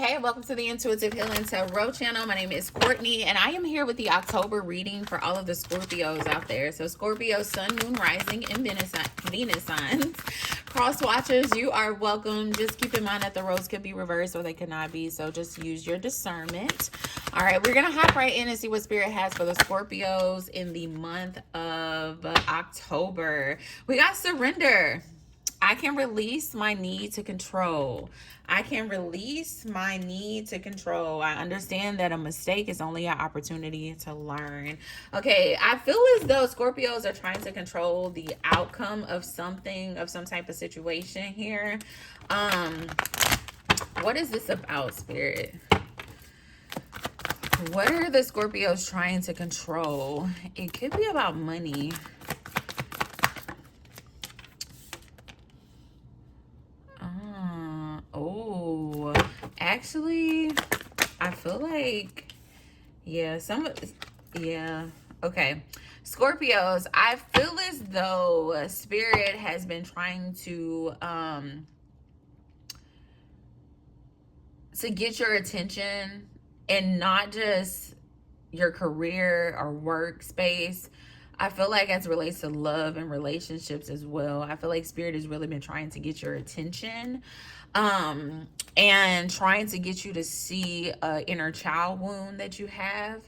Hey, welcome to the Intuitive Healing Tarot channel. My name is Courtney, and I am here with the October reading for all of the Scorpios out there. So Scorpio, Sun, Moon, Rising, and Venus signs. Cross watchers, you are welcome. Just keep in mind that the roles could be reversed or they cannot be, so just use your discernment. All right, we're going to hop right in and see what Spirit has for the Scorpios in the month of October. We got surrender. I can release my need to control. I can release my need to control. I understand that a mistake is only an opportunity to learn. Okay, I feel as though Scorpios are trying to control the outcome of something, of some type of situation here. What is this about, Spirit? What are the Scorpios trying to control? It could be about money. Actually, I feel like, okay. Scorpios, I feel as though Spirit has been trying to get your attention, and not just your career or workspace. I feel like as it relates to love and relationships as well, I feel like Spirit has really been trying to get your attention, and trying to get you to see an inner child wound that you have,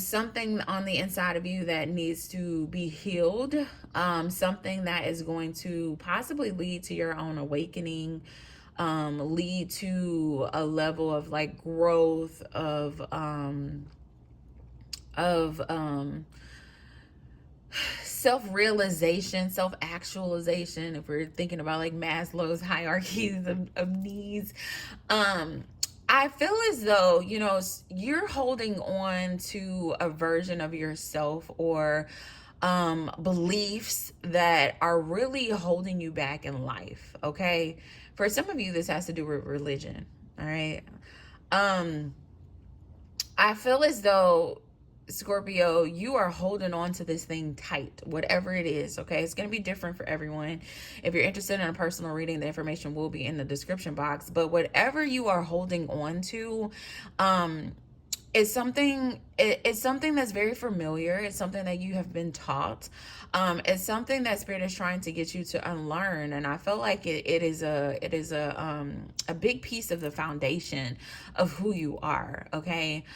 something on the inside of you that needs to be healed, something that is going to possibly lead to your own awakening, lead to a level of like growth of self-realization, self-actualization, if we're thinking about like Maslow's hierarchies of needs. I feel as though, you know, you're holding on to a version of yourself or beliefs that are really holding you back in life, okay? For some of you, this has to do with religion, all right? I feel as though, Scorpio, you are holding on to this thing tight, whatever it is, okay? It's going to be different for everyone. If you're interested in a personal reading, the information will be in the description box. But whatever you are holding on to, it's something that's very familiar. It's something that you have been taught. It's something that Spirit is trying to get you to unlearn. And I feel like it is a big piece of the foundation of who you are, okay?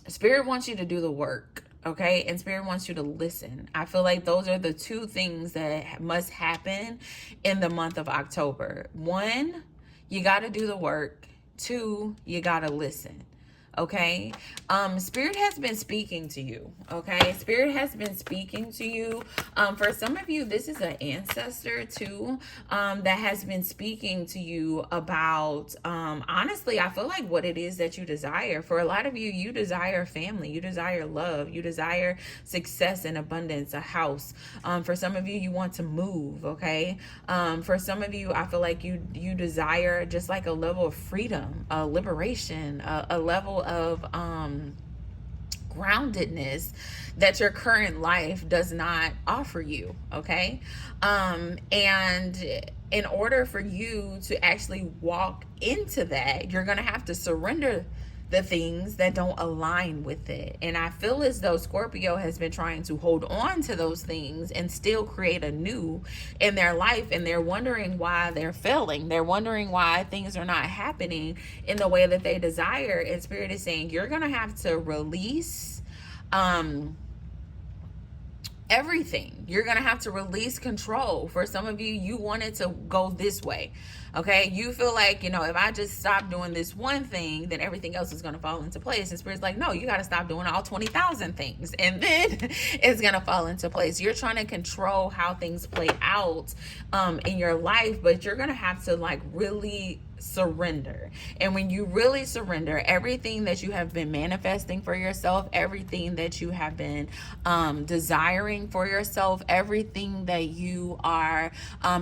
Spirit wants you to do the work, okay? And Spirit wants you to listen. I feel like those are the two things that must happen in the month of October. One, you got to do the work. Two, you got to listen. Okay, Spirit has been speaking to you. Okay, Spirit has been speaking to you. For some of you, this is an ancestor too, that has been speaking to you about, honestly, I feel like what it is that you desire. For a lot of you, you desire family, you desire love, you desire success and abundance, a house. For some of you, you want to move. Okay, for some of you, I feel like you desire just like a level of freedom, liberation, a level of groundedness that your current life does not offer you, okay? And in order for you to actually walk into that, you're gonna have to surrender the things that don't align with it. And I feel as though Scorpio has been trying to hold on to those things and still create a new in their life, and they're wondering why they're failing. They're wondering why things are not happening in the way that they desire. And Spirit is saying you're gonna have to release everything. You're gonna have to release control. For some of you, you want it to go this way, okay? You feel like, you know, if I just stop doing this one thing, then everything else is gonna fall into place. And Spirit's like, no, you gotta stop doing all 20,000 things, and then it's gonna fall into place. You're trying to control how things play out in your life, but you're gonna have to like really surrender. And when you really surrender, everything that you have been manifesting for yourself, everything that you have been desiring for yourself, everything that you are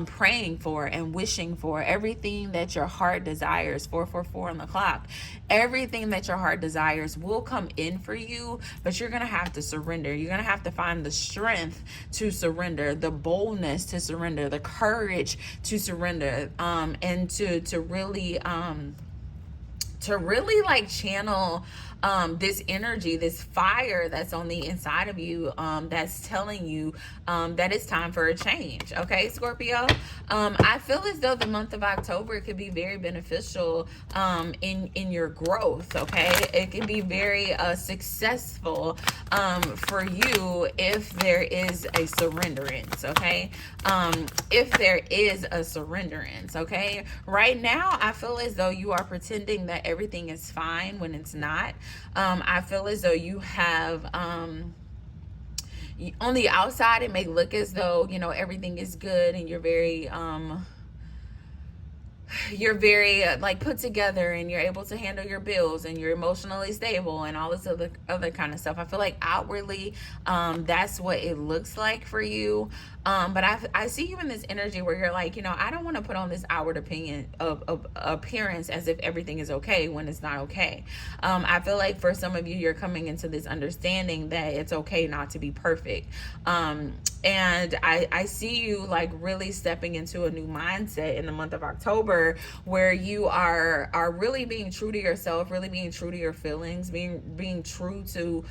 praying for and wishing for, everything that your heart desires, 444 on the clock, everything that your heart desires will come in for you, but you're going to have to surrender. You're going to have to find the strength to surrender, the boldness to surrender, the courage to surrender, and to really like channel this energy, this fire that's on the inside of you, that's telling you that it's time for a change. Okay, Scorpio. I feel as though the month of October could be very beneficial in your growth. Okay, it can be very successful for you if there is a surrenderance. Okay, if there is a surrenderance. Okay, right now I feel as though you are pretending that everything is fine when it's not. I feel as though you have on the outside it may look as though, you know, everything is good and you're very like put together and you're able to handle your bills and you're emotionally stable and all this other kind of stuff. I feel like outwardly that's what it looks like for you. But I see you in this energy where you're like, you know, I don't want to put on this outward appearance as if everything is okay when it's not okay. I feel like for some of you, you're coming into this understanding that it's okay not to be perfect. And I see you like really stepping into a new mindset in the month of October where you are really being true to yourself, really being true to your feelings, being true to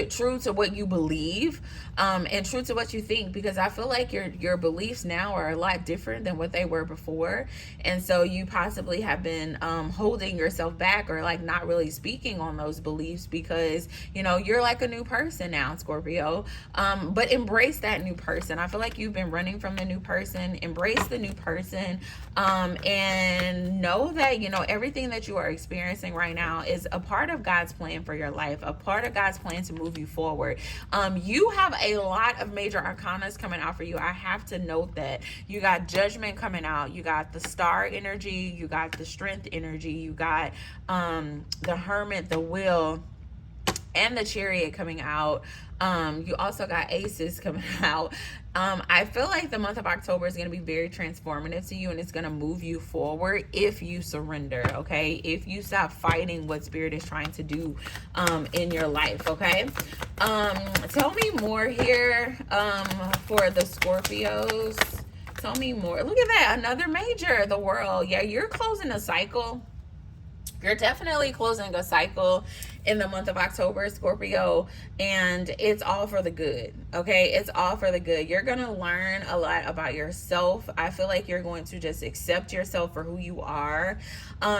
true to what you believe, and true to what you think, because I feel like your beliefs now are a lot different than what they were before. And so you possibly have been holding yourself back or like not really speaking on those beliefs because, you know, you're like a new person now, Scorpio. But embrace that new person. I feel like you've been running from the new person. Embrace the new person, and know that, you know, everything that you are experiencing right now is a part of God's plan for your life, a part of God's plan to move you forward. You have a lot of major arcanas coming out for you. I have to note that you got Judgment coming out, you got the Star energy, you got the Strength energy, you got the Hermit, the Wheel, and the Chariot coming out. You also got Aces coming out. I feel like the month of October is going to be very transformative to you, and it's going to move you forward if you surrender, okay? If you stop fighting what Spirit is trying to do in your life, okay? Tell me more here for the Scorpios. Tell me more. Look at that. Another major, the World. Yeah, you're closing a cycle. You're definitely closing a cycle in the month of October, Scorpio, and it's all for the good, okay? It's all for the good. You're going to learn a lot about yourself. I feel like you're going to just accept yourself for who you are.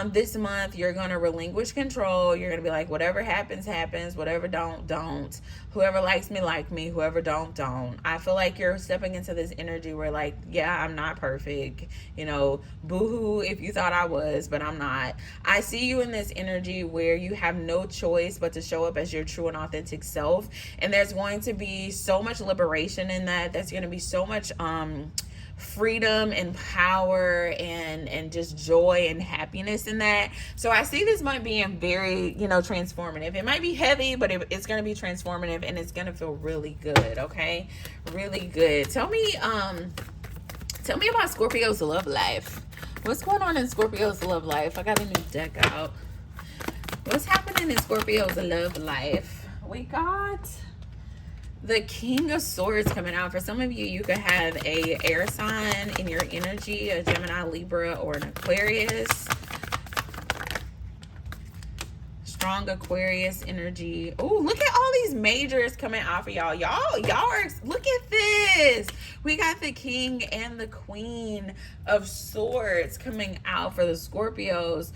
This month, you're going to relinquish control. You're going to be like, whatever happens, happens. Whatever don't. Whoever likes me, like me. Whoever don't. I feel like you're stepping into this energy where like, yeah, I'm not perfect. You know, boo-hoo if you thought I was, but I'm not. I see you in this energy where you have no choice but to show up as your true and authentic self. And there's going to be so much liberation in that. There's going to be so much freedom and power and just joy and happiness in that. So I see this might be very, you know, transformative. It might be heavy, but it's going to be transformative and it's going to feel really good. Okay, really good. Tell me about Scorpio's love life. What's going on in Scorpio's love life? I got a new deck out. What's happening in Scorpio's love life? We got the King of Swords coming out. For some of you, you could have a air sign in your energy, a Gemini, Libra, or an Aquarius. Strong Aquarius energy. Oh, look at all these majors coming out for y'all. Y'all are, look at this. We got the King and the Queen of Swords coming out for the Scorpios.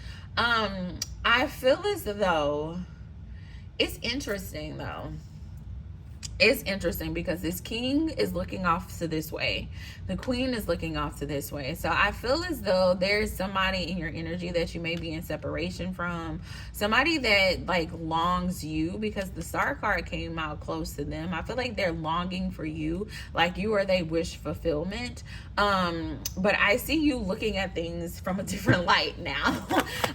I feel as though it's interesting though. It's interesting because this King is looking off to this way. The Queen is looking off to this way. So I feel as though there's somebody in your energy that you may be in separation from. Somebody that like longs you, because the Star card came out close to them. I feel like they're longing for you, like you or they wish fulfillment. But I see you looking at things from a different light now.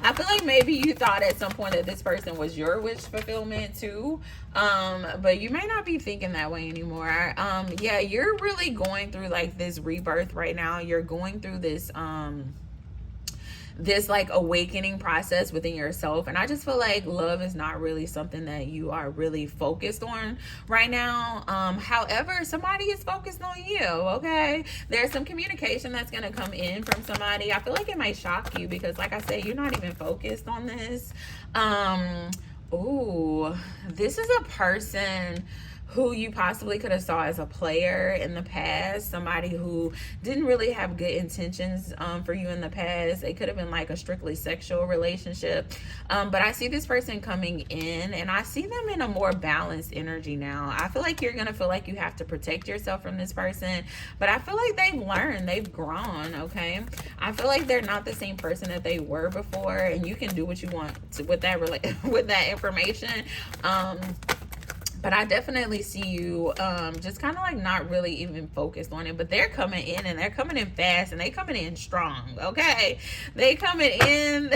I feel like maybe you thought at some point that this person was your wish fulfillment too. But you may not be thinking thinking that way anymore. Yeah, you're really going through like this rebirth right now. You're going through this like awakening process within yourself, and I just feel like love is not really something that you are really focused on right now. However, somebody is focused on you. Okay, there's some communication that's going to come in from somebody. I feel like it might shock you because, like I said, you're not even focused on this. Ooh, this is a person who you possibly could have saw as a player in the past, somebody who didn't really have good intentions for you in the past. It could have been like a strictly sexual relationship, but I see this person coming in, and I see them in a more balanced energy now. I feel like you're gonna feel like you have to protect yourself from this person, but I feel like they've learned, they've grown. Okay, I feel like they're not the same person that they were before, and you can do what you want with that with that information. But I definitely see you just kind of like not really even focused on it. But they're coming in, and they're coming in fast, and they coming in strong, okay? They coming in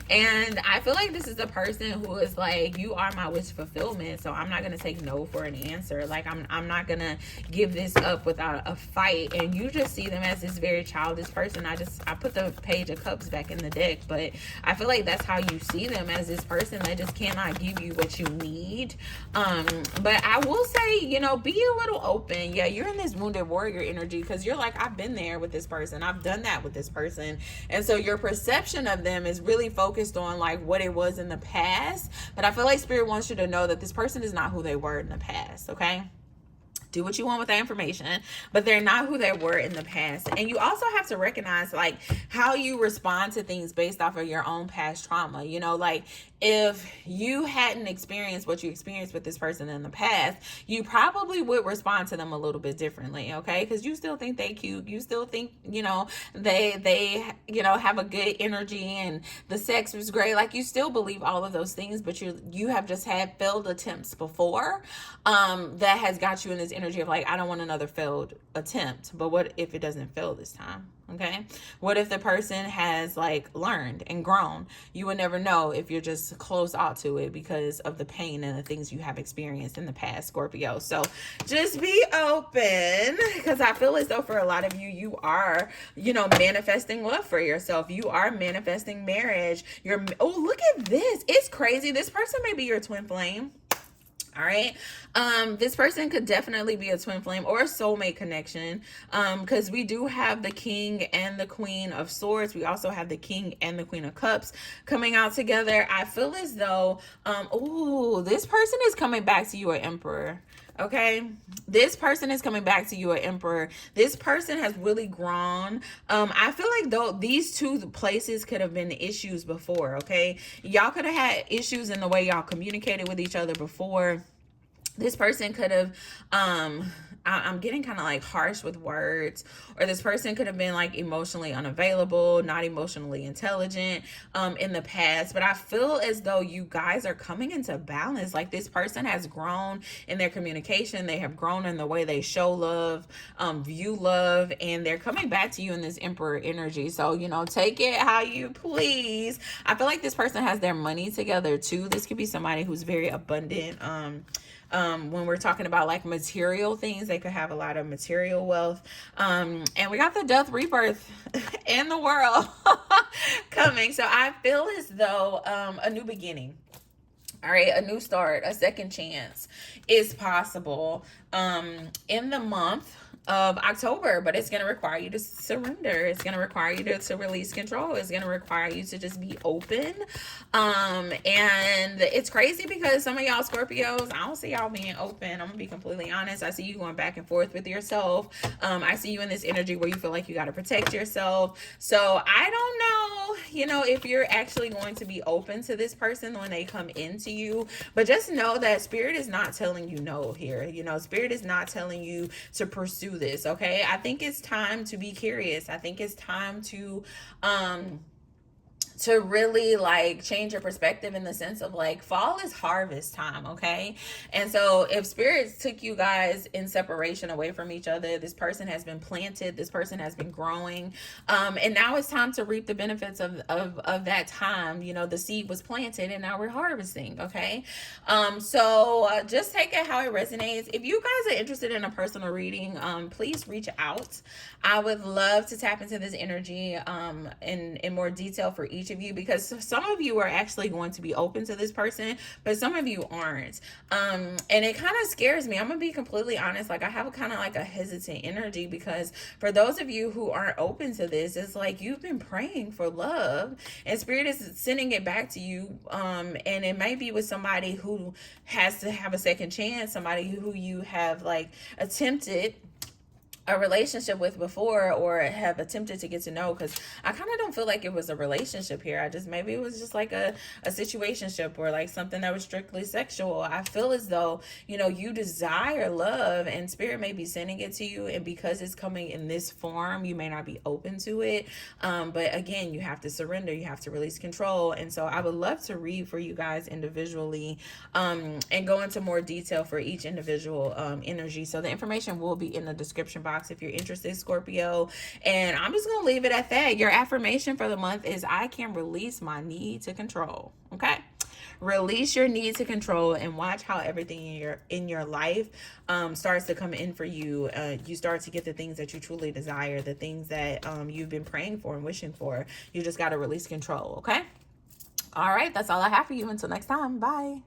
and I feel like this is a person who is like, you are my wish fulfillment, so I'm not going to take no for an answer. Like, I'm not going to give this up without a fight. And you just see them as this very childish person. I put the Page of Cups back in the deck, but I feel like that's how you see them, as this person that just cannot give you what you need. But I will say, you know, be a little open. Yeah, you're in this wounded warrior energy because you're like, I've been there with this person. I've done that with this person. And so your perception of them is really focused on like what it was in the past. But I feel like Spirit wants you to know that this person is not who they were in the past, okay? Do what you want with that information, but they're not who they were in the past. And you also have to recognize like how you respond to things based off of your own past trauma. You know, like if you hadn't experienced what you experienced with this person in the past, you probably would respond to them a little bit differently, okay? Because you still think they cute, you still think, you know, they you know, have a good energy and the sex was great. Like, you still believe all of those things, but you have just had failed attempts before that has got you in this energy of like, I don't want another failed attempt. But what if it doesn't fail this time? Okay, what if the person has like learned and grown? You would never know if you're just close out to it because of the pain and the things you have experienced in the past, Scorpio. So just be open, because I feel as though for a lot of you, you are, you know, manifesting love for yourself. You are manifesting marriage. Oh, look at this. It's crazy. This person may be your twin flame. All right. This person could definitely be a twin flame or a soulmate connection. Because we do have the King and the Queen of Swords. We also have the King and the Queen of Cups coming out together. I feel as though, this person is coming back to you, an Emperor. Okay, this person is coming back to you, an Emperor. This person has really grown. I feel like though these two places could have been issues before. Okay, y'all could have had issues in the way y'all communicated with each other before. This person could have I'm getting kind of like harsh with words, or this person could have been like emotionally unavailable, not emotionally intelligent in the past. But I feel as though you guys are coming into balance. Like, this person has grown in their communication. They have grown in the way they show love, view love, and they're coming back to you in this Emperor energy. So, you know, take it how you please. I feel like this person has their money together too. This could be somebody who's very abundant. When we're talking about like material things, they could have a lot of material wealth. And we got the death, rebirth in the world coming. So I feel as though a new beginning, all right, a new start, a second chance is possible in the month of October, but it's going to require you to surrender. It's going to require you to release control. It's going to require you to just be open. And it's crazy because some of y'all Scorpios, I don't see y'all being open. I'm gonna be completely honest. I see you going back and forth with yourself. I see you in this energy where you feel like you got to protect yourself. So I don't know, you know, if you're actually going to be open to this person when they come into you, but just know that Spirit is not telling you no here. You know, Spirit is not telling you to pursue this. Okay, I think it's time to be curious. I think it's time to to really like change your perspective in the sense of like fall is harvest time, okay? And so if spirits took you guys in separation away from each other, this person has been planted, this person has been growing, and now it's time to reap the benefits of that time. You know, the seed was planted and now we're harvesting, okay? So just take it how it resonates. If you guys are interested in a personal reading, please reach out. I would love to tap into this energy in more detail for each of you, because some of you are actually going to be open to this person, but some of you aren't. And it kind of scares me. I'm gonna be completely honest. Like, I have kind of like a hesitant energy, because for those of you who aren't open to this, it's like you've been praying for love and spirit is sending it back to you. And it might be with somebody who has to have a second chance, somebody who you have like attempted a relationship with before, or have attempted to get to know, because I kind of don't feel like it was a relationship here. I just, maybe it was just like a situationship, or like something that was strictly sexual. I feel as though, you know, you desire love and spirit may be sending it to you, and because it's coming in this form, you may not be open to it. But again, you have to surrender, you have to release control. And so I would love to read for you guys individually, and go into more detail for each individual energy. So the information will be in the description box if you're interested, Scorpio. And I'm just gonna leave it at that. Your affirmation for the month is I can release my need to control. Okay, release your need to control and watch how everything in your life starts to come in for you. You start to get the things that you truly desire, the things that you've been praying for and wishing for. You just got to release control. Okay, all right, that's all I have for you. Until next time, bye.